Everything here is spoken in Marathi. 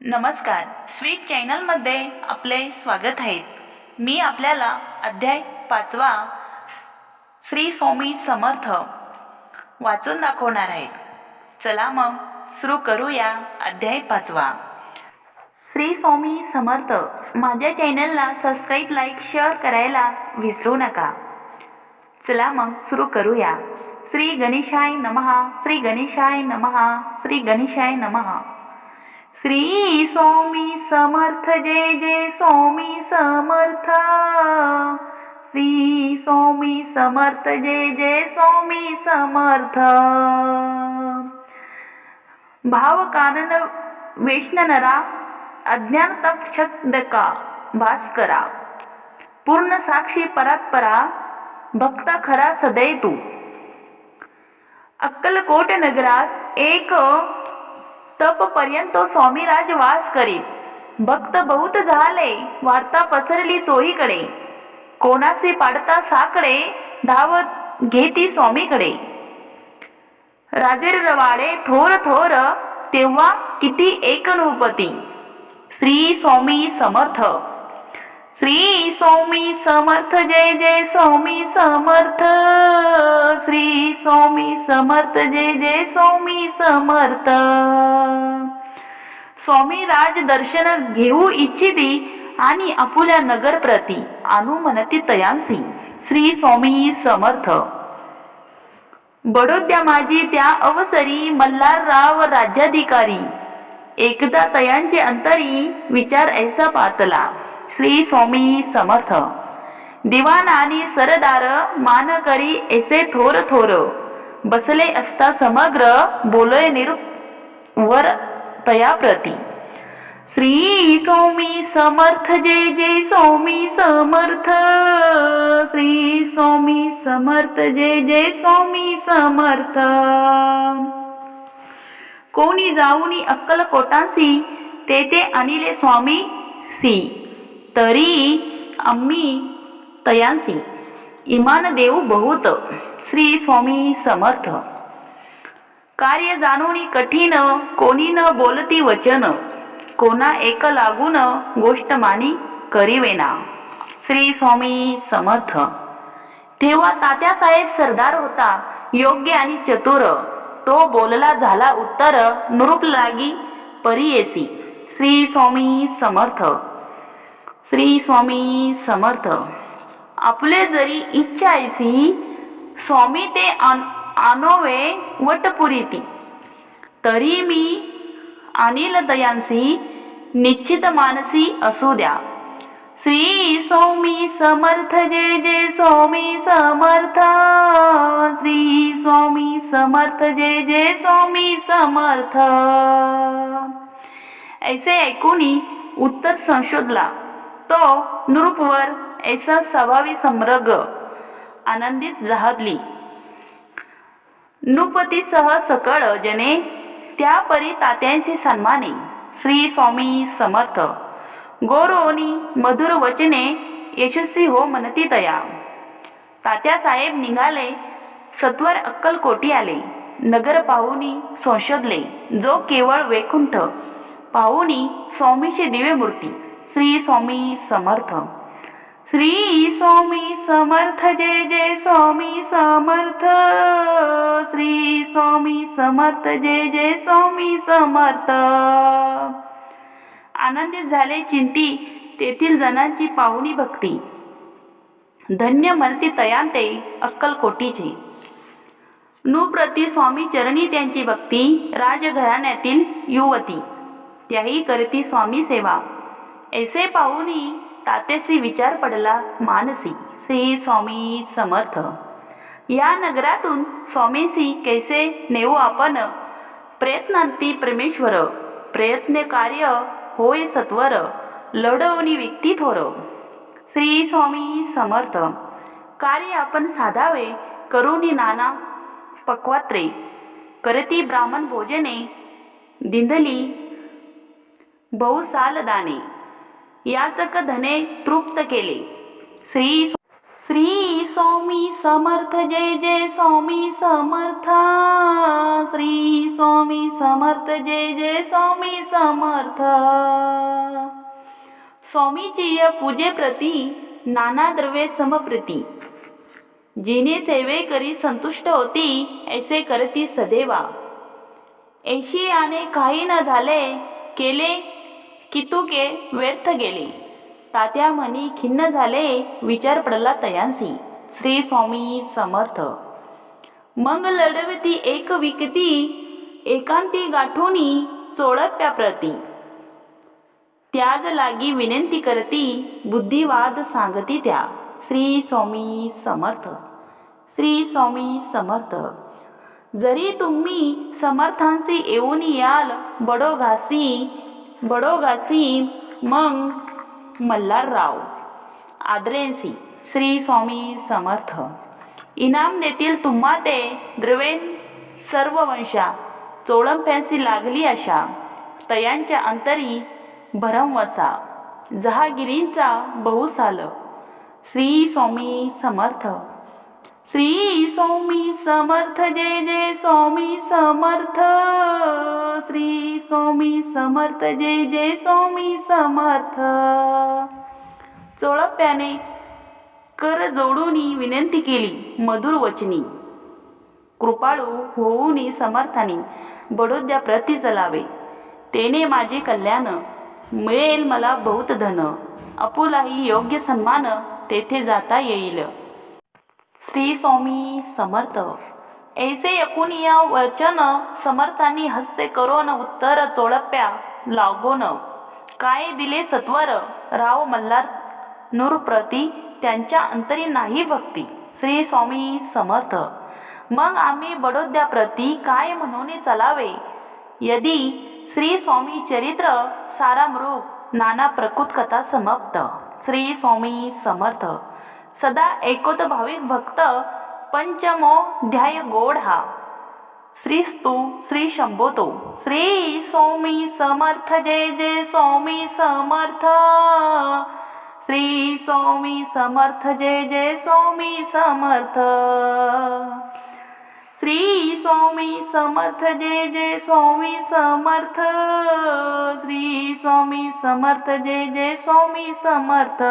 नमस्कार, स्वीट चॅनलमध्ये आपले स्वागत आहे। मी आपल्याला अध्याय 5 श्री स्वामी समर्थ वाचून दाखवणार आहे। चला मग सुरू करूया अध्याय 5। श्री स्वामी समर्थ माझ्या चॅनलला सबस्क्राईब, लाईक, शेअर करायला विसरू नका। चला मग सुरू करूया। श्री गणेशाय नमः, श्री गणेशाय नमः, श्री गणेशाय नमः। श्री स्वामी समर्थ, जय जय स्वामी समर्थ। श्री स्वामी समर्थ, जय जय स्वामी समर्थ। भाव कारण वैष्णनरा, अज्ञान तक्षदका भास्करा। पूर्ण साक्षी परात्परा, भक्त खरा सदै तू। अक्कलकोट नगरात एक तप पर्यंत स्वामीराज वास करीत। भक्त बहुत झाले, वार्ता पसरली चोहीकडे। कोणासे पाडता साकडे, धावत घेती स्वामीकडे। राजेर रवाडे थोर थोर, तेव्हा किती एकरूपती। श्री स्वामी समर्थ, श्री स्वामी समर्थ, जय जय स्वामी समर्थ। श्री स्वामी समर्थ, जय जय स्वामी समर्थ। स्वामी राज दर्शन घेऊ इच्छिती, आणि आपुल्या नगर प्रती आणू म्हणती तयांसी। श्री स्वामी समर्थ। बडोद्या माझी त्या अवसरी, मल्हारराव राज्याधिकारी। एकदा तयांचे अंतरी, विचार ऐसा पातला। श्री स्वामी समर्थ। दिवाण आणि सरदार, मान करी ऐसे थोर थोर। बसले असता समग्र, बोलय निरुवर तया प्रती। श्री स्वामी समर्थ, जय जय स्वामी समर्थ। श्री स्वामी समर्थ, जय जय स्वामी समर्थ। कोणी जाऊनी अक्कलकोटासी, तेथे आणिले स्वामी सी। तरी आम्ही तयांसी, इमान देऊ बहुत। श्री स्वामी समर्थ। कार्य जाणूनी कठीण, कोणी न बोलती वचन। कोणा एक लागून, गोष्ट मानी करीवेना। श्री स्वामी समर्थ। तेव्हा तात्यासाहेब सरदार होता, योग्य आणि चतुर। तो बोलला झाला उत्तर, नृप लागी परियेसी। श्री स्वामी समर्थ। श्री स्वामी समर्थ। आपले जरी इच्छा ऐसी, स्वामी ते आणोवे वटपुरीती। तरी मी अनिल दयांसी, निश्चित मानसी असू द्या। श्री स्वामी समर्थ, जय जय स्वामी समर्थ। श्री स्वामी समर्थ, जय जय स्वामी समर्थ। ऐसे ऐकूनी उत्तर संशोधला तो नृपवर, ऐसा स्वभावी समग्र आनंदित जहादली। नृपतीसह सकळ जने, त्या परी तात्यांशी सन्माने। श्री स्वामी समर्थ। गोरोनी मधुर वचने, यशस्वी हो म्हणती तया। तात्यासाहेब निघाले, सत्वर अक्कलकोटी आले। नगर पाहुनी संशोधले, जो केवळ वैकुंठ। पाहुनी स्वामीची दिव्य मूर्ती। श्री स्वामी समर्थ। श्री स्वामी समर्थ, जय जय स्वामी समर्थ। श्री स्वामी समर्थ, जय जय स्वामी समर्थ। आनंदित झाले चिंती, तेथील जणांची पाहुणी भक्ती। धन्य म्हणती तयांते अक्कलकोटीचे। नुप्रती स्वामी चरणी त्यांची भक्ती। राजघराण्यातील युवती, त्याही करती स्वामी सेवा। ऐसे पाहुनी तात्यासी विचार पडला मानसी। श्री स्वामी समर्थ। या नगरातून स्वामीसी कैसे नेऊ आपण। प्रयत्नांती परमेश्वर, प्रयत्न कार्य होय सत्वर। लढवणी व्यक्ती थोर। श्री स्वामी समर्थ। कार्य आपण साधावे, करुनी नाना पक्वात्रे। करती ब्राह्मण भोजने, दिंधली बहुसाल दाने। याचक धने तृप्त केले। श्री स्वामी समर्थ जय जय स्वामी समर्थ. श्री स्वामी समर्थ जय जय स्वामी समर्थ. स्वामीची या पूजेप्रती नाना द्रव्ये समप्रीती. जिने सेवे करी संतुष्ट होती ऐसे करती सदैवा. ऐशियाने काही न झाले केले कितुके व्यर्थ गेले. तात्या म्हणी खिन्न झाले विचार पडला तयांसी. श्री स्वामी समर्थ. मग लढवती एक विकती एकांती गाठोनी चोळप्याप्रती. त्याज लागी विनंती करती बुद्धिवाद सांगती त्या. श्री स्वामी समर्थ. श्री स्वामी समर्थ. जरी तुम्ही समर्थांशी येऊन याल बडोघासी मग मल्हारराव आदरेंसी. श्री स्वामी समर्थ. इनाम देतील तुम्हा ते द्रवेन सर्व वंशा. चोळंप्यांसी लागली अशा तयांच्या अंतरी भरमवसा. जहागिरींचा बहुसाल. श्री स्वामी समर्थ. श्री स्वामी समर्थ जय जय स्वामी समर्थ. श्री स्वामी समर्थ जय जय स्वामी समर्थ. चोळप्याने कर जोडूनी विनंती केली मधुर वचनी. कृपाळू होऊनी समर्थानी बडोद्या प्रती चलावे. तेने माझे कल्याण मिळेल मला बहुत धन. आपुलाही योग्य सन्मान तेथे जाता येईल. श्री स्वामी समर्थ. ऐसे ऐकून या वचन समर्थांनी हास्य करोन उत्तर चोळप्या लागोन. काय दिले सत्वर राव मल्हार नूरप्रती. त्यांच्या अंतरी नाही भक्ती. श्री स्वामी समर्थ. मग आम्ही बडोद्याप्रती काय म्हणून चलावे. यदी श्री स्वामी चरित्र सारामृग नाना प्रकृत कथा समाप्त. श्री स्वामी समर्थ. सदा ऐकोत भाविक भक्त पंचमोध्याय गोड हा. श्रीस्तु श्री शंभोतो. श्री स्वामी समर्थ जय जय स्वामी समर्थ. श्री स्वामी समर्थ जय जय स्वामी समर्थ. श्री स्वामी समर्थ जय जय स्वामी समर्थ. श्री स्वामी समर्थ जय जय स्वामी समर्थ.